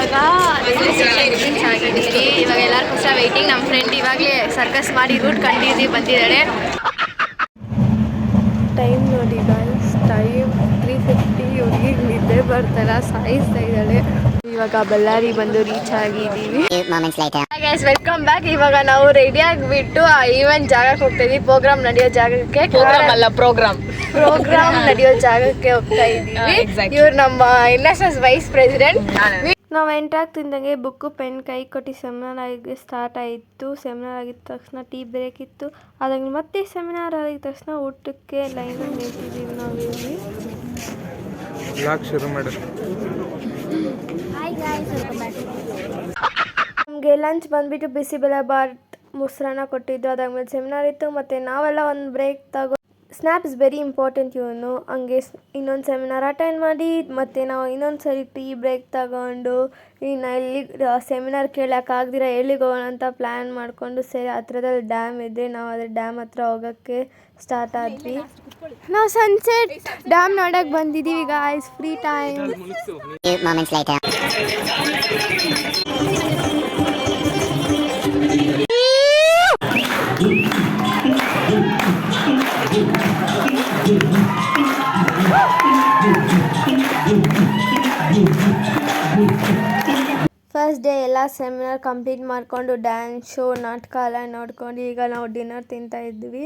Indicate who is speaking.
Speaker 1: ಇವಾಗ railway station reach ಆಗಿದ್ದೀವಿ. ಇವಾಗ ಎಲ್ಲರಿಗೋಸ್ಕರ ವೆಯ್ಟಿಂಗ್. ನಮ್ಮ ಫ್ರೆಂಡ್ ಇವಾಗಲೇ ಸರ್ಕಸ್ ಮಾಡಿ ರೂಟ್ ಕಂಡಿದ್ದೀವಿ ಬಂದಿದ್ದಾಳೆ. ಟೈಮ್ ನೋಡಿ ಗೈಸ್, ಟೈಮ್ 3:50. ಹುಡುಗಿಗೆ ನಿದ್ದೆ ಬರ್ತಾರ, ಸಾಯಿಸ್ತಾ ಇದ್ದಾಳೆ. ಇವಾಗ ಬಳ್ಳಾರಿ ಬಂದು ರೀಚ್ ಆಗಿದ್ದೀವಿ. Guys welcome back. ಇವಾಗ ನಾವು ರೆಡಿ ಆಗಿಬಿಟ್ಟು ಆ ಈವೆಂಟ್ ಜಾಗಕ್ಕೆ ಹೋಗ್ತಾ ಇದೀವಿ. ಪ್ರೋಗ್ರಾಮ್ ನಡೆಯೋ ಜಾಗಕ್ಕೆ, ಪ್ರೋಗ್ರಾಮ್ ನಡೆಯೋ ಜಾಗಕ್ಕೆ ಹೋಗ್ತಾ ಇದ್ದೀವಿ. ಇವ್ರು ನಮ್ಮ NSS ವೈಸ್ ಪ್ರೆಸಿಡೆಂಟ್. ನಾವು ಎಂಟರ್ ಆಗ್ತಿದ್ದಂಗೆ ಬುಕ್ಕು ಪೆನ್ ಕೈ ಕೊಟ್ಟು ಸೆಮಿನಾರ್ ಆಗಿ ಸ್ಟಾರ್ಟ್ ಆಯಿತು. ಸೆಮಿನಾರ್ ಆಗಿದ ತಕ್ಷಣ ಟೀ ಬ್ರೇಕ್ ಇತ್ತು. ಅದಾಗಿ ಮತ್ತೆ ಸೆಮಿನಾರ್ ಆಗಿದ ತಕ್ಷಣ ಊಟಕ್ಕೆ ಲೈನಲ್ಲಿ ನಿಂತಿದ್ದೀವಿ ನಾವು ಇಲ್ಲಿ. ನಮಗೆ ಲಂಚ್ ಬಂದುಬಿಟ್ಟು ಬಿಸಿಬೇಳೆ ಬಾತ್ ಮೊಸರನ್ನ ಕೊಟ್ಟಿದ್ದು. ಅದಾದ್ಮೇಲೆ ಸೆಮಿನಾರ್ ಇತ್ತು. ಮತ್ತು ನಾವೆಲ್ಲ ಒಂದು ಬ್ರೇಕ್ ತಗೋ ಸ್ನ್ಯಾಪ್ ಇಸ್ ವೆರಿ ಇಂಪಾರ್ಟೆಂಟ್ ಇವನು. ಹಂಗೆ ಇನ್ನೊಂದು ಸೆಮಿನಾರ್ ಅಟೆಂಡ್ ಮಾಡಿ ಮತ್ತು ನಾವು ಇನ್ನೊಂದು ಸರಿ ಟೀ ಬ್ರೇಕ್ ತಗೊಂಡು ಇನ್ನು ಎಲ್ಲಿಗೆ ಸೆಮಿನಾರ್ ಕೇಳೋಕ್ಕಾಗ್ದಿರ ಎಲ್ಲಿಗೆ ಹೋಗೋಣ ಅಂತ ಪ್ಲ್ಯಾನ್ ಮಾಡಿಕೊಂಡು ಸರಿ ಹತ್ರದಲ್ಲಿ ಡ್ಯಾಮ್ ಇದೆ. ನಾವು ಅದ್ರ ಡ್ಯಾಮ್ ಹತ್ರ ಹೋಗೋಕ್ಕೆ ಸ್ಟಾರ್ಟ್ ಆದ್ವಿ. ನಾವು ಸನ್ಸೆಟ್ ಡ್ಯಾಮ್ ನೋಡೋಕ್ಕೆ ಬಂದಿದ್ದೀವಿ guys. Free time. First day ಎಲ್ಲ ಸೆಮಿನಾರ್ ಕಂಪ್ಲೀಟ್ ಮಾಡಿಕೊಂಡು ಡ್ಯಾನ್ಸ್ ಶೋ ನಾಟಕ ಎಲ್ಲ ನೋಡ್ಕೊಂಡು ಈಗ ನಾವು ಡಿನ್ನರ್ ತಿಂತಾ ಇದ್ವಿ.